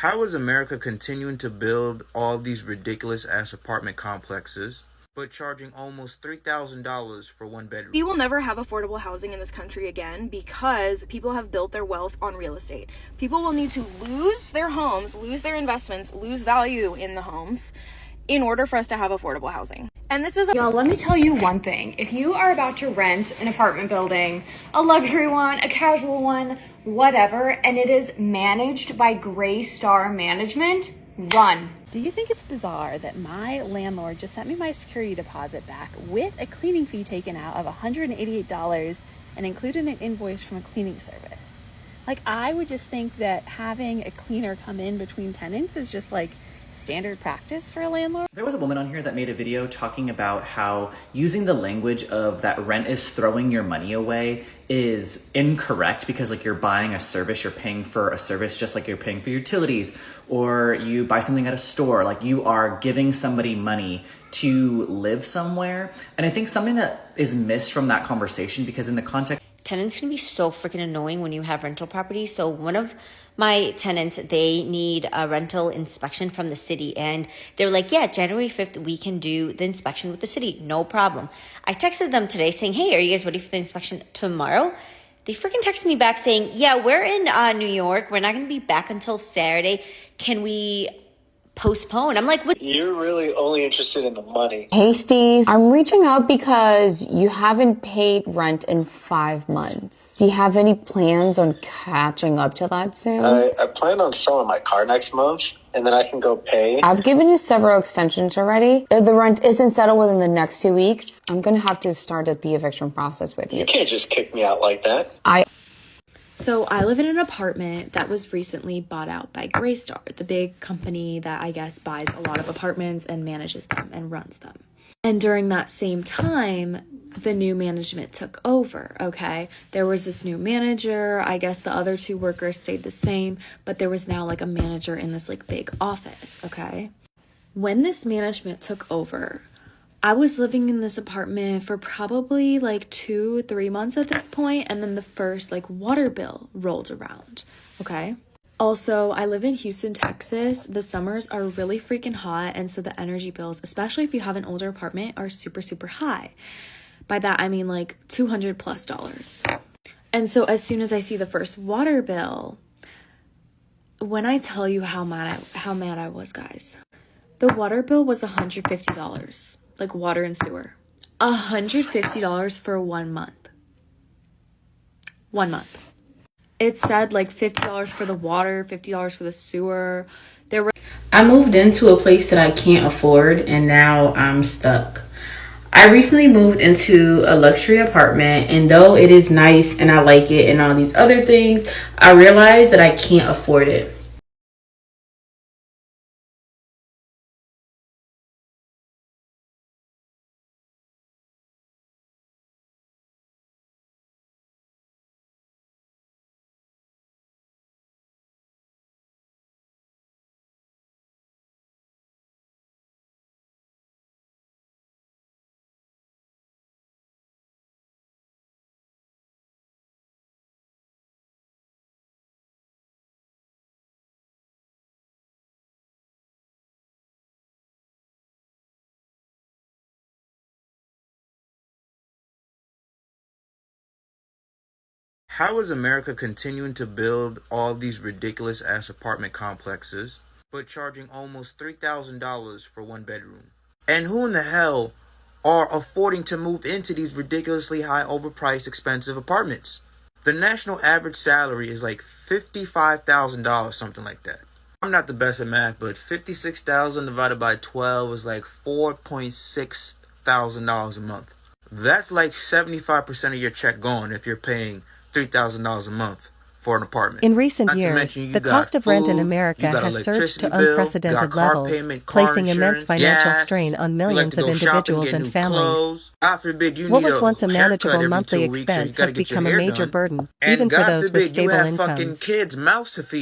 How is America continuing to build all these ridiculous ass apartment complexes, but charging almost $3,000 for one bedroom? We will never have affordable housing in this country again because people have built their wealth on real estate. People will need to lose their homes, lose their investments, lose value in the homes in order for us to have affordable housing. And this is Y'all, let me tell you one thing. If you are about to rent an apartment building, a luxury one, a casual one, whatever, and it is managed by Gray Star Management, run. Do you think it's bizarre that my landlord just sent me my security deposit back with a cleaning fee taken out of $188 and included an invoice from a cleaning service? Like, I would just think that having a cleaner come in between tenants is just like standard practice for a landlord. There was a woman on here that made a video talking about how using the language of that rent is throwing your money away is incorrect because like you're buying a service, you're paying for a service just like you're paying for utilities, or you buy something at a store, like you are giving somebody money to live somewhere. And I think something that is missed from that conversation, because in the context, tenants can be so freaking annoying when you have rental properties. So one of my tenants, they need a rental inspection from the city. And they're like, yeah, January 5th, we can do the inspection with the city. No problem. I texted them today saying, hey, are you guys ready for the inspection tomorrow? They freaking texted me back saying, yeah, we're in New York. We're not going to be back until Saturday. Can we postpone? I'm like, what? You're really only interested in the money. Hey, Steve, I'm reaching out because you haven't paid rent in 5 months. Do you have any plans on catching up to that soon? I plan on selling my car next month, and then I can go pay. I've given you several extensions already. If the rent isn't settled within the next 2 weeks, I'm going to have to start the eviction process with you. You can't just kick me out like that. So I live in an apartment that was recently bought out by Greystar, the big company that I guess buys a lot of apartments and manages them and runs them. And during that same time, the new management took over, okay? There was this new manager. I guess the other two workers stayed the same, but there was now like a manager in this like big office, okay? When this management took over, I was living in this apartment for probably like 2-3 months at this point, and then the first like water bill rolled around, okay? Also, I live in Houston, Texas. The summers are really freaking hot, and so the energy bills, especially if you have an older apartment, are super, super high. By that, I mean like $200+. And so as soon as I see the first water bill, when I tell you how mad I was, guys, the water bill was $150. Like water and sewer. $150 for 1 month. 1 month. It said like $50 for the water, $50 for the sewer. I moved into a place that I can't afford, and now I'm stuck. I recently moved into a luxury apartment, and though it is nice and I like it and all these other things, I realized that I can't afford it. How is America continuing to build all these ridiculous ass apartment complexes, but charging almost $3,000 for one bedroom? And who in the hell are affording to move into these ridiculously high, overpriced, expensive apartments? The national average salary is like $55,000, something like that. I'm not the best at math, but 56,000 divided by 12 is like $4,600 a month. That's like 75% of your check gone if you're paying $3,000 a month for an apartment. In recent years, the cost of rent in America has surged to unprecedented levels, placing immense financial strain on millions of individuals and families. What was once a manageable monthly expense has become a major burden, even for those with stable incomes.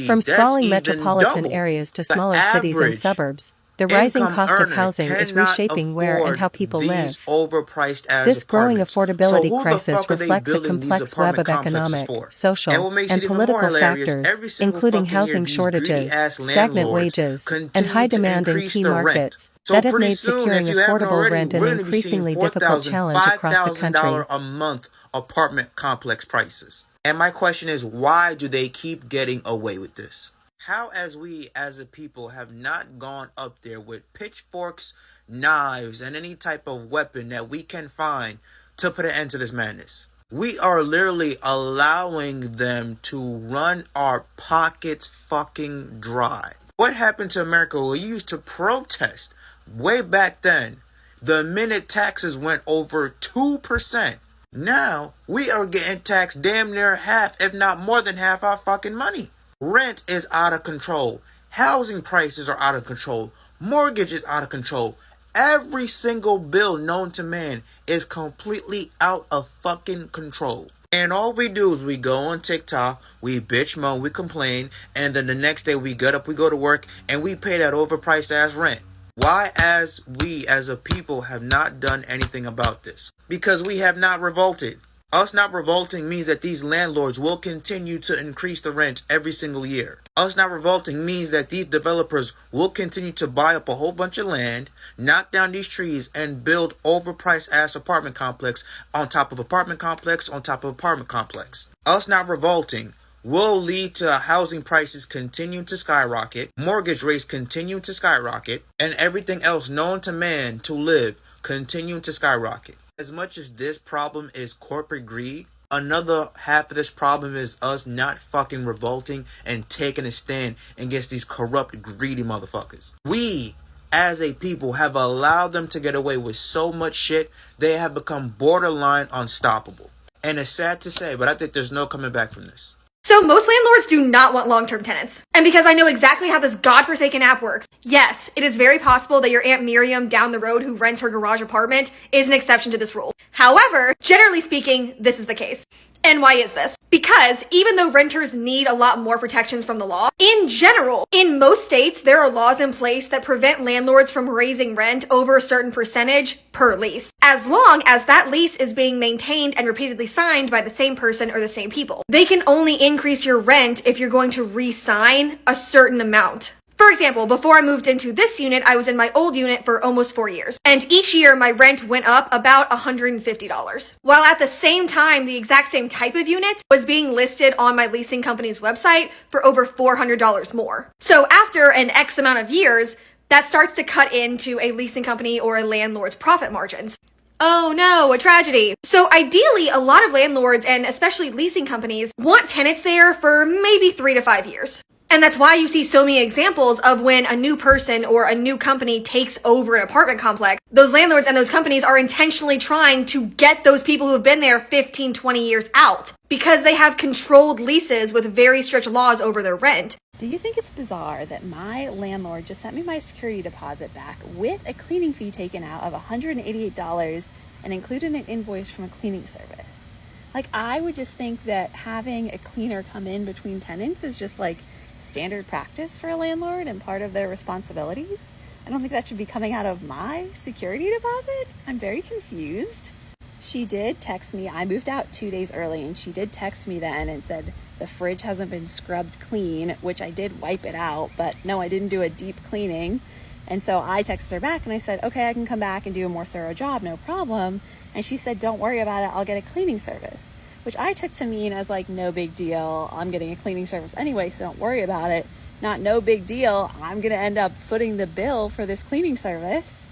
From sprawling metropolitan areas to smaller cities and suburbs, The rising Income cost of earner housing is cannot reshaping where and afford how people these live. overpriced ass This growing apartments. So affordability who the crisis fuck are they reflects a building these complex web apartment of complexes economic, for? And social, what makes it and even more political hilarious, factors, every single including fucking year, housing these greedy shortages, ass stagnant landlords wages, and continue high to demand in increase key the rent. markets So that have pretty made soon, securing if you haven't affordable already, rent an we're going to be seeing increasingly difficult $4,000, challenge across the country. $5,000 a month apartment complex prices. And my question is, why do they keep getting away with this? How, as we as a people have not gone up there with pitchforks, knives, and any type of weapon that we can find to put an end to this madness? We are literally allowing them to run our pockets fucking dry. What happened to America? We used to protest way back then. The minute taxes went over 2%. Now we are getting taxed damn near half, if not more than half our fucking money. Rent is out of control. Housing prices are out of control. Mortgage is out of control. Every single bill known to man is completely out of fucking control. And all we do is we go on TikTok, we bitch moan, we complain, and then the next day we get up, we go to work, and we pay that overpriced ass rent. Why, as we as a people have not done anything about this? Because we have not revolted. Us not revolting means that these landlords will continue to increase the rent every single year. Us not revolting means that these developers will continue to buy up a whole bunch of land, knock down these trees, and build overpriced ass apartment complex on top of apartment complex on top of apartment complex. Us not revolting will lead to housing prices continuing to skyrocket, mortgage rates continuing to skyrocket, and everything else known to man to live continuing to skyrocket. As much as this problem is corporate greed, another half of this problem is us not fucking revolting and taking a stand against these corrupt, greedy motherfuckers. We, as a people, have allowed them to get away with so much shit, they have become borderline unstoppable. And it's sad to say, but I think there's no coming back from this. So most landlords do not want long-term tenants. And because I know exactly how this godforsaken app works, yes, it is very possible that your Aunt Miriam down the road who rents her garage apartment is an exception to this rule. However, generally speaking, this is the case. And why is this? Because even though renters need a lot more protections from the law, in general, in most states, there are laws in place that prevent landlords from raising rent over a certain percentage per lease, as long as that lease is being maintained and repeatedly signed by the same person or the same people. They can only increase your rent if you're going to re-sign a certain amount. For example, before I moved into this unit, I was in my old unit for almost 4 years. And each year my rent went up about $150. While at the same time, the exact same type of unit was being listed on my leasing company's website for over $400 more. So after an X amount of years, that starts to cut into a leasing company or a landlord's profit margins. Oh no, a tragedy. So ideally, a lot of landlords and especially leasing companies want tenants there for maybe 3 to 5 years. And that's why you see so many examples of when a new person or a new company takes over an apartment complex, those landlords and those companies are intentionally trying to get those people who have been there 15, 20 years out because they have controlled leases with very strict laws over their rent. Do you think it's bizarre that my landlord just sent me my security deposit back with a cleaning fee taken out of $188 and included an invoice from a cleaning service? Like, I would just think that having a cleaner come in between tenants is just like standard practice for a landlord and part of their responsibilities. I don't think that should be coming out of my security deposit. I'm very confused. She did text me. I moved out 2 days early and she did text me then and said the fridge hasn't been scrubbed clean, which I did wipe it out, but no, I didn't do a deep cleaning. And so I texted her back and I said, okay, I can come back and do a more thorough job, no problem. And she said, don't worry about it, I'll get a cleaning service, which I took to mean as like, no big deal, I'm getting a cleaning service anyway, so don't worry about it. Not no big deal, I'm gonna end up footing the bill for this cleaning service.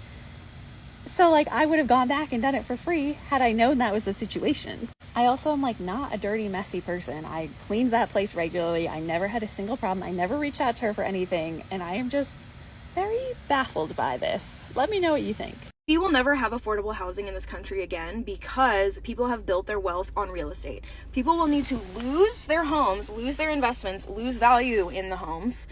So like, I would have gone back and done it for free had I known that was the situation. I also am like not a dirty, messy person. I cleaned that place regularly. I never had a single problem. I never reached out to her for anything. And I am just very baffled by this. Let me know what you think. We will never have affordable housing in this country again because people have built their wealth on real estate. People will need to lose their homes, lose their investments, lose value in the homes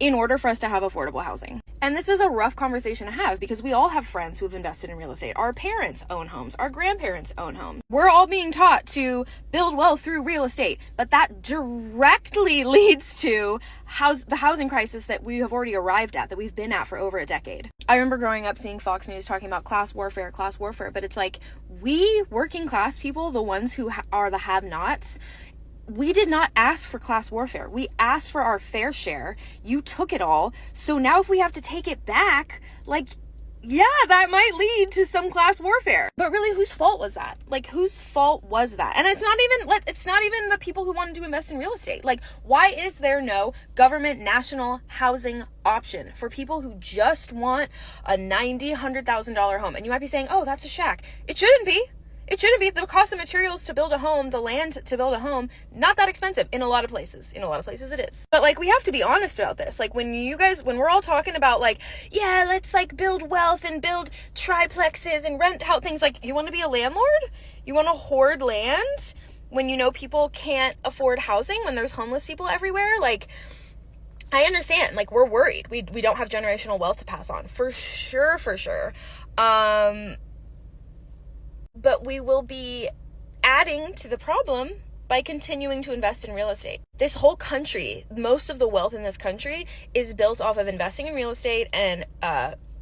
in order for us to have affordable housing. And this is a rough conversation to have because we all have friends who have invested in real estate. Our parents own homes. Our grandparents own homes. We're all being taught to build wealth through real estate, but that directly leads to the housing crisis that we have already arrived at, that we've been at for over a decade. I remember growing up seeing Fox News talking about class warfare, but it's like, we working class people, the ones who are the have-nots, we did not ask for class warfare. We asked for our fair share. You took it all. So now if we have to take it back, like, yeah, that might lead to some class warfare. But really, whose fault was that? Like, whose fault was that? And it's not even the people who wanted to invest in real estate. Like, why is there no government national housing option for people who just want a $90,000, $100,000 home? And you might be saying, oh, that's a shack. It shouldn't be. It shouldn't be. The cost of materials to build a home, the land to build a home, not that expensive in a lot of places. In a lot of places it is. But like, we have to be honest about this. Like, when we're all talking about like, yeah, let's like build wealth and build triplexes and rent out things, like, you want to be a landlord? You want to hoard land when you know people can't afford housing, when there's homeless people everywhere? Like, I understand. Like, we're worried. We don't have generational wealth to pass on. For sure. But we will be adding to the problem by continuing to invest in real estate. This whole country, most of the wealth in this country is built off of investing in real estate and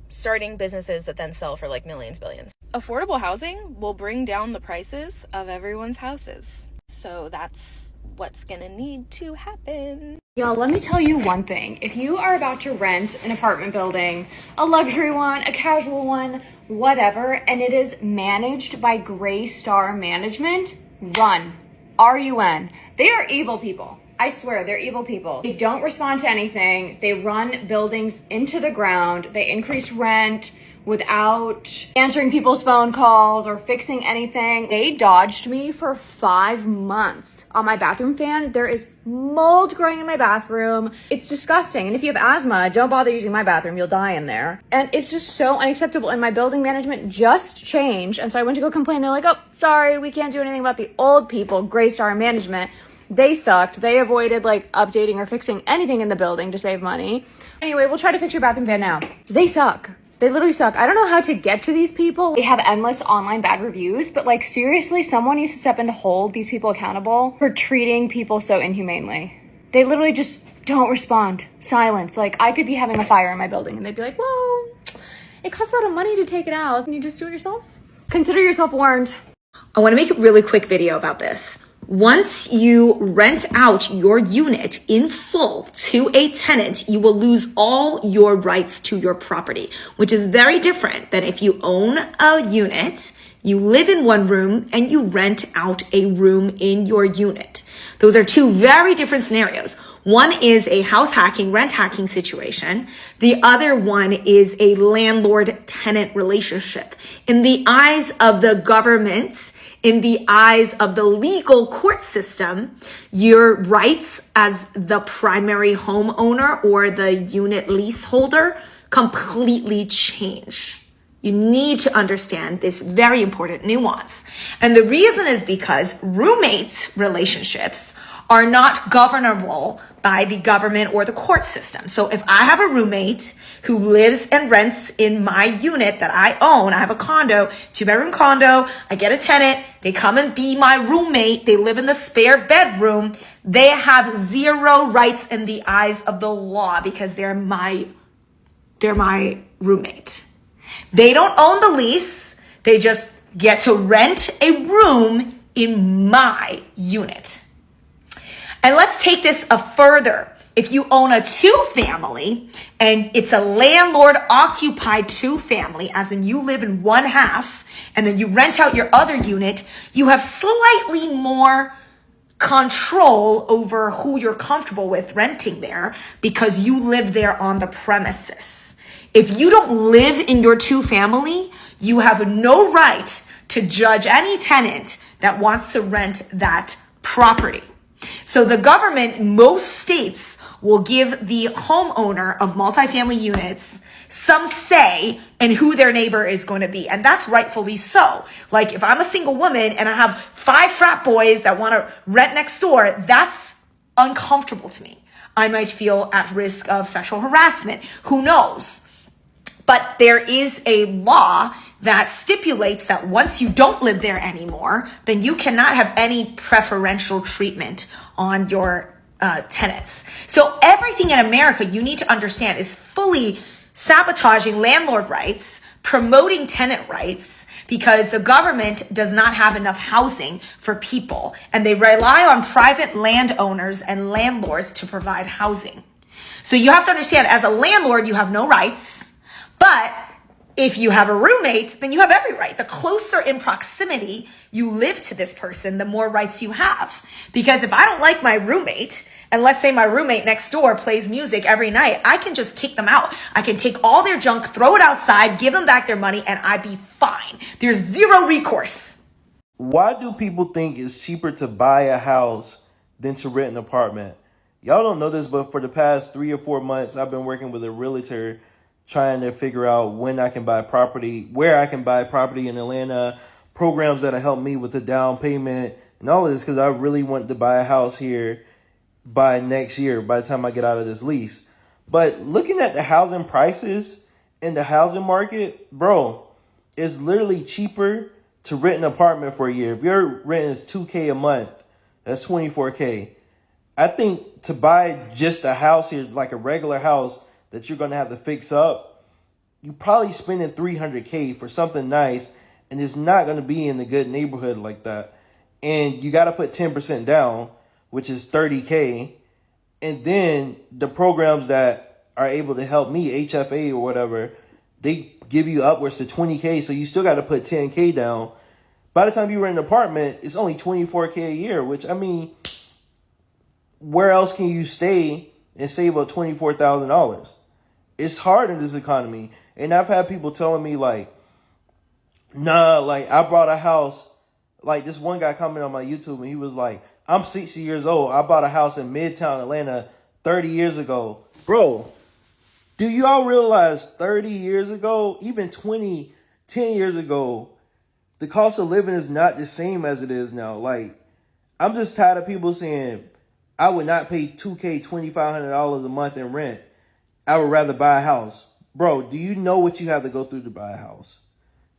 starting businesses that then sell for like millions, billions. Affordable housing will bring down the prices of everyone's houses. So that's what's gonna need to happen. Y'all, let me tell you one thing. If you are about to rent an apartment building, a luxury one, a casual one, whatever, and it is managed by Greystar Management, run. R-U-N. They are evil people. I swear, they're evil people. They don't respond to anything. They run buildings into the ground. They increase rent without answering people's phone calls or fixing anything. They dodged me for 5 months. On my bathroom fan, there is mold growing in my bathroom. It's disgusting. And if you have asthma, don't bother using my bathroom. You'll die in there. And it's just so unacceptable. And my building management just changed. And so I went to go complain. They're like, oh, sorry, we can't do anything about the old people, Greystar Management. They sucked. They avoided like updating or fixing anything in the building to save money. Anyway, we'll try to fix your bathroom fan now. They suck. They literally suck. I don't know how to get to these people. They have endless online bad reviews, but like, seriously, someone needs to step in to hold these people accountable for treating people so inhumanely. They literally just don't respond. Silence. Like, I could be having a fire in my building and they'd be like, well, it costs a lot of money to take it out. Can you just do it yourself? Consider yourself warned. I want to make a really quick video about this. Once you rent out your unit in full to a tenant, you will lose all your rights to your property, which is very different than if you own a unit, you live in one room, and you rent out a room in your unit. Those are two very different scenarios. One is a house hacking, rent hacking situation. The other one is a landlord-tenant relationship. In the eyes of the government, in the eyes of the legal court system, your rights as the primary homeowner or the unit leaseholder completely change. You need to understand this very important nuance. And the reason is because roommate relationships are not governable by the government or the court system. So if I have a roommate who lives and rents in my unit that I own, I have a condo, 2-bedroom condo, I get a tenant, they come and be my roommate, they live in the spare bedroom, they have zero rights in the eyes of the law because they're my roommate. They don't own the lease, they just get to rent a room in my unit. And let's take this a further. If you own a 2-family and it's a landlord occupied 2-family, as in you live in one half and then you rent out your other unit, you have slightly more control over who you're comfortable with renting there because you live there on the premises. If you don't live in your 2-family, you have no right to judge any tenant that wants to rent that property. So the government, most states, will give the homeowner of multifamily units some say in who their neighbor is going to be. And that's rightfully so. Like, if I'm a single woman and I have 5 frat boys that want to rent next door, that's uncomfortable to me. I might feel at risk of sexual harassment. Who knows? But there is a law that stipulates that once you don't live there anymore, then you cannot have any preferential treatment on your tenants. So everything in America, you need to understand, is fully sabotaging landlord rights, promoting tenant rights, because the government does not have enough housing for people, and they rely on private landowners and landlords to provide housing. So you have to understand, as a landlord, you have no rights, but if you have a roommate, then you have every right. The closer in proximity you live to this person, the more rights you have. Because if I don't like my roommate, and let's say my roommate next door plays music every night, I can just kick them out. I can take all their junk, throw it outside, give them back their money, and I'd be fine. There's zero recourse. Why do people think it's cheaper to buy a house than to rent an apartment? Y'all don't know this, but for the past 3 or 4 months, I've been working with a realtor trying to figure out when I can buy property, where I can buy property in Atlanta, programs that'll help me with the down payment and all of this, because I really want to buy a house here by next year, by the time I get out of this lease. But looking at the housing prices in the housing market, bro, it's literally cheaper to rent an apartment for a year. If your rent is $2K a month, that's $24K. I think to buy just a house here, like a regular house that you're going to have to fix up, you probably spending $300K for something nice, and it's not going to be in a good neighborhood like that. And you got to put 10% down, which is $30K. And then the programs that are able to help me, HFA or whatever, they give you upwards to $20K. So you still got to put $10K down. By the time you rent an apartment, it's only $24K a year, which, I mean, where else can you stay and save up $24,000? It's hard in this economy. And I've had people telling me, like, nah, like, I bought a house. Like, this one guy commented on my YouTube, and he was like, I'm 60 years old. I bought a house in Midtown Atlanta 30 years ago. Bro, do y'all realize 30 years ago, even 10 years ago, the cost of living is not the same as it is now? Like, I'm just tired of people saying, I would not pay $2K, $2,500 a month in rent. I would rather buy a house. Bro, do you know what you have to go through to buy a house?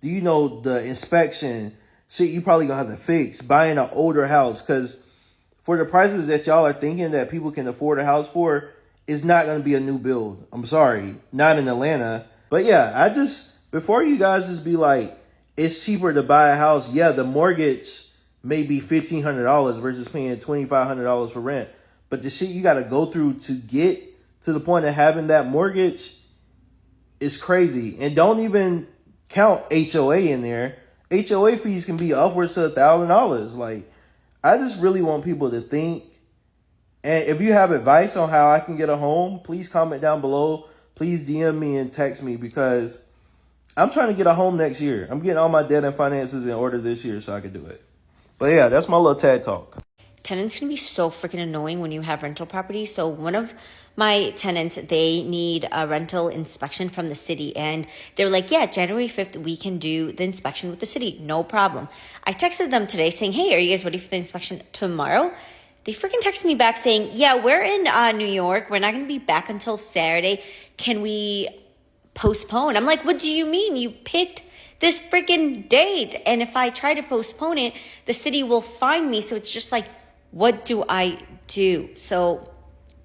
Do you know the inspection, shit you probably gonna have to fix, buying an older house? Because for the prices that y'all are thinking that people can afford a house for, it's not gonna be a new build. I'm sorry, not in Atlanta. But yeah, before you guys just be like, it's cheaper to buy a house. Yeah, the mortgage may be $1,500 versus paying $2,500 for rent. But the shit you got to go through to get to the point of having that mortgage is crazy. And don't even count HOA in there. HOA fees can be upwards to $1,000. Like, I just really want people to think. And if you have advice on how I can get a home, please comment down below. Please DM me and text me, because I'm trying to get a home next year. I'm getting all my debt and finances in order this year so I can do it. But yeah, that's my little TED talk. Tenants can be so freaking annoying when you have rental property. So one of my tenants, they need a rental inspection from the city. And they're like, yeah, January 5th, we can do the inspection with the city. No problem. I texted them today saying, hey, are you guys ready for the inspection tomorrow? They freaking texted me back saying, yeah, we're in New York. We're not going to be back until Saturday. Can we postpone? I'm like, what do you mean? You picked this freaking date. And if I try to postpone it, the city will fine me. So it's just like, what do I do? So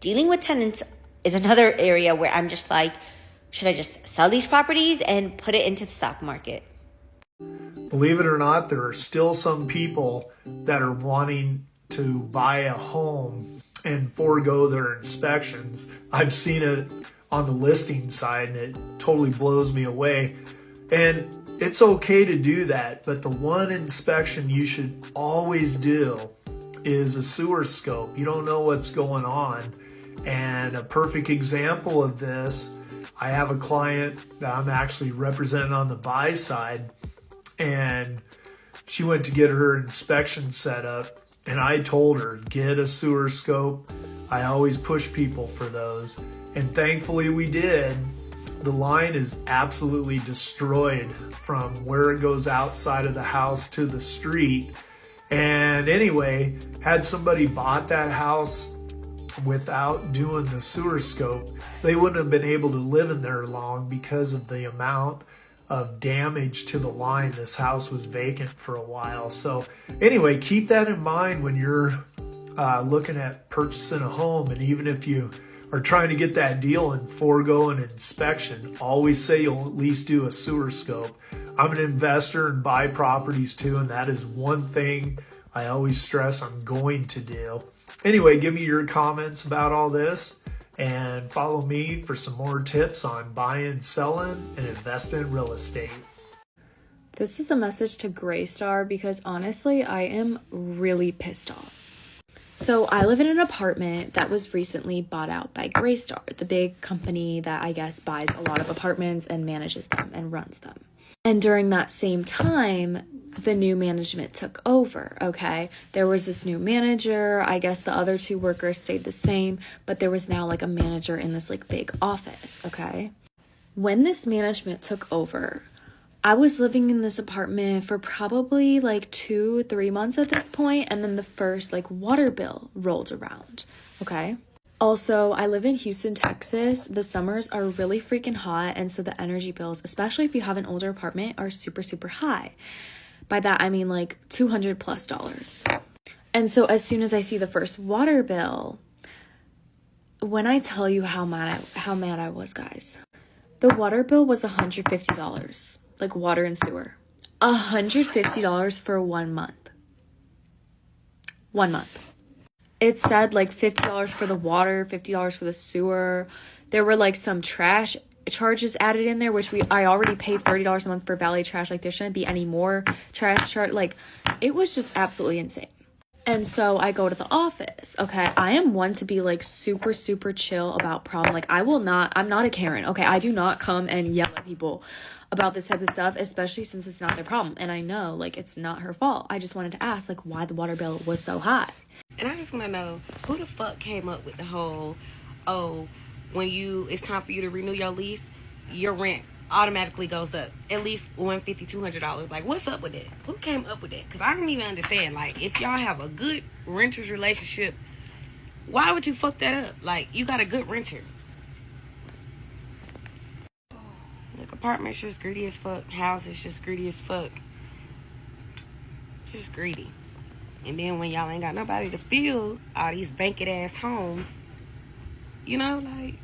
dealing with tenants is another area where I'm just like, should I just sell these properties and put it into the stock market? Believe it or not, there are still some people that are wanting to buy a home and forego their inspections. I've seen it on the listing side, and it totally blows me away. And it's okay to do that, but the one inspection you should always do is a sewer scope. You don't know what's going on. And a perfect example of this, I have a client that I'm actually representing on the buy side, and she went to get her inspection set up, and I told her, get a sewer scope. I always push people for those, and thankfully we did. The line is absolutely destroyed from where it goes outside of the house to the street. And anyway, had somebody bought that house without doing the sewer scope, they wouldn't have been able to live in there long because of the amount of damage to the line. This house was vacant for a while. So anyway, keep that in mind when you're looking at purchasing a home. And even if you are trying to get that deal and forego an inspection, always say you'll at least do a sewer scope. I'm an investor and buy properties too, and that is one thing I always stress I'm going to do. Anyway, give me your comments about all this and follow me for some more tips on buying, selling, and investing in real estate. This is a message to Greystar because honestly, I am really pissed off. So I live in an apartment that was recently bought out by Greystar, the big company that I guess buys a lot of apartments and manages them and runs them. And during that same time, the new management took over, okay? There was this new manager. I guess the other two workers stayed the same, but there was now like a manager in this like big office, okay? When this management took over, I was living in this apartment for probably like 2-3 months at this point, and then the first like water bill rolled around, okay? Also, I live in Houston, Texas. The summers are really freaking hot, and so the energy bills, especially if you have an older apartment, are super, super high. By that, I mean like $200+. And so as soon as I see the first water bill, when I tell you how mad I was, guys, the water bill was $150, like water and sewer. $150 for 1 month. 1 month. It said like $50 for the water, $50 for the sewer. There were like some trash charges added in there, which I already paid $30 a month for valet trash. Like there shouldn't be any more trash charge. Like it was just absolutely insane. And so I go to the office. Okay, I am one to be like super, super chill about problem. Like I'm not a Karen. Okay, I do not come and yell at people about this type of stuff, especially since it's not their problem. And I know like it's not her fault. I just wanted to ask like why the water bill was so high. And I just want to know, who the fuck came up with the whole, when it's time for you to renew your lease, your rent automatically goes up at least $150, $200. Like, what's up with it? Who came up with that? Because I don't even understand. Like, if y'all have a good renter's relationship, why would you fuck that up? Like, you got a good renter. Like, apartments just greedy as fuck. Houses just greedy as fuck. Just greedy. And then when y'all ain't got nobody to fill all these vacant ass homes, you know, like...